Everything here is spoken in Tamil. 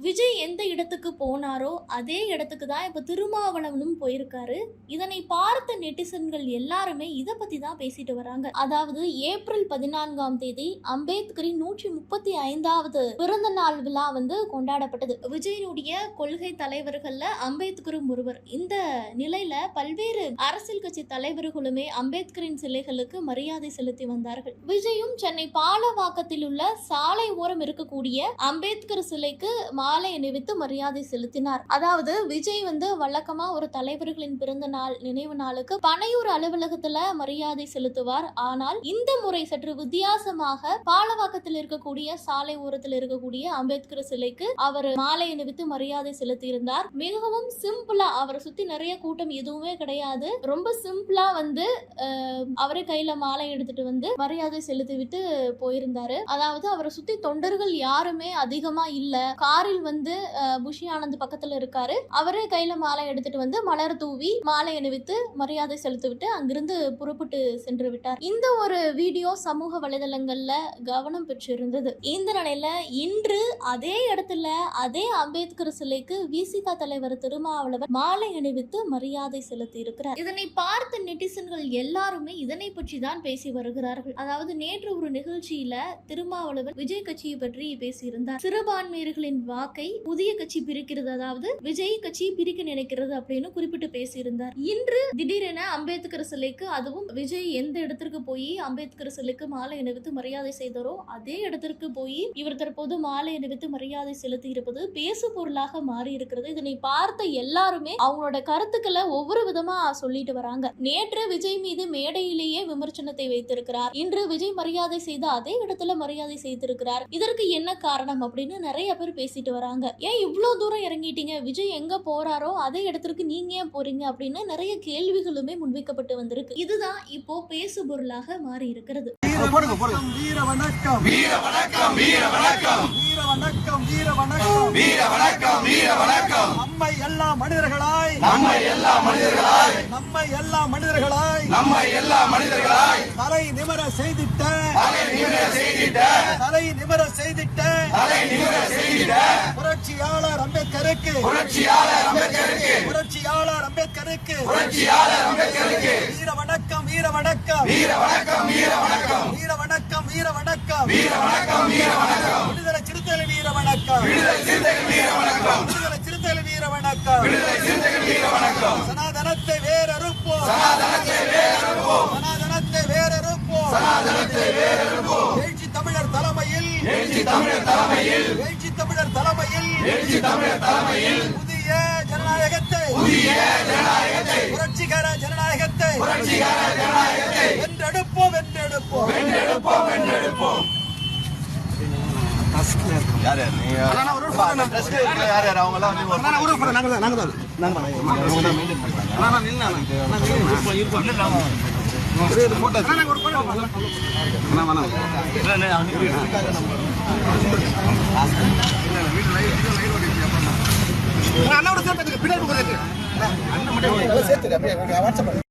விஜய் எந்த இடத்துக்கு போனாரோ அதே இடத்துக்கு தான் இப்ப திருமாவளவனும் போயிருக்காரு. இதனை பார்த்த நெட்டிசன்கள் எல்லாருமே இத பத்தி தான் பேசிட்டு வராங்க. அதாவது ஏப்ரல் 14ஆம் தேதி அம்பேத்கரின் 135வது பிறந்த நாள் விழா கொண்டாடப்பட்டது. விஜயனுடைய கொள்கை தலைவர்கள்ல அம்பேத்கரும் ஒருவர். இந்த நிலையில பல்வேறு அரசியல் கட்சி தலைவர்களுமே அம்பேத்கரின் சிலைகளுக்கு மரியாதை செலுத்தி வந்தார்கள். விஜயும் சென்னை பாலவாக்கத்தில் உள்ள சாலை ஓரம் இருக்கக்கூடிய அம்பேத்கர் சிலைக்கு மாலை அணிவித்து மரியாதை செலுத்தினார். அதாவது விஜய் வழக்கமா ஒரு தலைவர்களின் பிறந்த நாள் நினைவு நாளுக்கு பனையூர் அலுவலகத்துல மரியாதை செலுத்துவார். ஆனால் இந்த முறை சற்று வித்தியாசமாக பாலவாக்கத்தில் இருக்கக்கூடிய சாலை ஓரத்தில் இருக்கக்கூடிய அம்பேத்கர் சிலைக்கு அவர் மாலை அணிவித்து மரியாதை செலுத்தி இருந்தார். மிகவும் சிம்பிளா, அவரை சுத்தி நிறைய கூட்டம் எதுவுமே கிடையாது. ரொம்ப சிம்பிளா அவரே கையில மாலை எடுத்துட்டு மரியாதை செலுத்திவிட்டு போயிருந்தாரு. அதாவது அவரை சுத்தி தொண்டர்கள் யாருமே அதிகமா இல்ல. காரில் புஷி ஆனந்த் பக்கத்துல இருக்காரு. அவரே கையில மாலை எடுத்துட்டு மலர் தூவி மாலை அணிவித்து மரியாதை செலுத்திவிட்டு அங்கிருந்து புறப்பட்டு சென்று விட்டார். இந்த ஒரு வீடியோ சமூக வலைதளங்கள்ல கவனம் பெற்றிருந்தது. இந்த நிலையில இன்று அதே இடத்துல அதே அம்பேத்கர் சிலைக்கு விசிக தலைவர் திருமாவளவன் மாலை அணிவித்து மரியாதை செலுத்தி இருக்கிறார். இதனை பார்த்த நெட்டிசன்கள் எல்லாருமே இதனை பற்றி தான் பேசி வருகிறார்கள். அதாவது நேற்று ஒரு நிகழ்ச்சியில திருமாவளவன் விஜய் கட்சியை பற்றி பேசியிருந்தார். சிறுபான்மையர்களின் வாக்கை புதிய கட்சி பிரிக்கிறது, அதாவது விஜய் கட்சி பிரிக்க நினைக்கிறது அப்படின்னு குறிப்பிட்டு பேசியிருந்தார். இன்று திடீரென அம்பேத்கர் சிலைக்கு, அதுவும் விஜய் எந்த இடத்திற்கு போய் அம்பேத்கர் சிலைக்கு மாலை அணிவித்து மரியாதை செய்தாரோ அதே இடத்திற்கு போய் இவர் தற்போது மாலை அணிவித்து மரியாதை செலுத்தி இருப்பது பேசு பொருளாக மாறி இருக்கிறது. இதனை பார்த்த எல்லாருமே அவங்களோட கருத்துக்களை ஒவ்வொரு விதமா சொல்லிட்டு வராங்க. நேற்று விஜய் மீது மேடையிலேயே விமர்சனத்தை வைத்திருக்கிறார். இன்று விஜய் மரியாதை செய்த அதே இடத்துல மரியாதை செய்திருக்கிறார். இதற்கு என்ன காரணம் அப்படின்னு நிறைய பேர் பேசிட்டு வராங்க. ஏன் இவ்வளவு தூரம் இறங்கிட்டீங்க, விஜய் எங்க போறாரோ அதே இடத்திற்கு நீங்க ஏன் போறீங்க அப்படின்னு நிறைய கேள்விகளுமே முன்வைக்கப்பட்டு வந்திருக்கு. இதுதான் இப்போ பேசு பொருளாக மாறி இருக்கிறது. வீர வணக்கம், வீர வணக்கம், வீர வணக்கம், வீர வணக்கம், வீர வணக்கம், வீர வணக்கம், வீர வணக்கம். நம்மை எல்லா மனிதர்களாய், நம்மை எல்லா மனிதர்களாய், நம்மை எல்லா மனிதர்களாய், நம்மை எல்லா மனிதர்களாய் தலை நிமிர செய்திட்ட, தலை நிமிர செய்திட்ட, தலை நிமிர செய்திட்ட, தலை நிமிர செய்திட்ட புரட்சியாளர் அம்பேத்கருக்கு, புரட்சியாளர் அம்பேத்கருக்கு, புரட்சியாளர் அம்பேத்கருக்கு, புரட்சியாளர் அம்பேத்கருக்கு வீர வணக்கம், வீர வணக்கம், வீர வணக்கம், வீர வணக்கம், வீர வணக்கம், வீர வணக்கம், வீர வணக்கம், வீர வணக்கம். விடுதலை சிறுத்தைகள் வீர வணக்கம், விடுதலை சிறுத்தைகள் வீர வணக்கம், விடுதலை சிறுத்தைகள் வீர வணக்கம், விடுதலை சிறுத்தைகள் வீர வணக்கம். சனாதனத்தை வேறறுப்போம், சனாதனத்தை வேறறுப்போம், சனாதனத்தை வேறறுப்போம், சனாதனத்தை வேறறுப்போம். எழுச்சி தமிழர் தலைமையில், எழுச்சி தமிழர் தலைமையில், எழுச்சி தமிழர் தலைமையில், எழுச்சி தமிழர் தலைமையில் புதிய ஜனநாயகத்தை, புதிய ஜனநாயகத்தை, புரட்சிகர ஜனநாயகத்தை, புரட்சிகர ஜனநாயகத்தை வென்றெடுப்போம், வென்றெடுப்போம், வென்றெடுப்போம், வென்றெடுப்போம். யார் யார் நீங்க ஒரு ட்ரஸ்ட் யார் யார் அவங்க எல்லாம் ஒரு நாங்க தான் நாங்க மெயின்டெய்ன் பண்றாங்க. நான் நின்னா இருப்போம் ஒரு போட்டோ ஒரு போட்டோ நான் வீட்ல லைவ் ஓடிச்சு. அண்ணாவோட சேர்த்து பின்னாடி போகுது. அண்ணன் மட்டும் சேர்த்து அப்படியே வாட்ஸ்அப்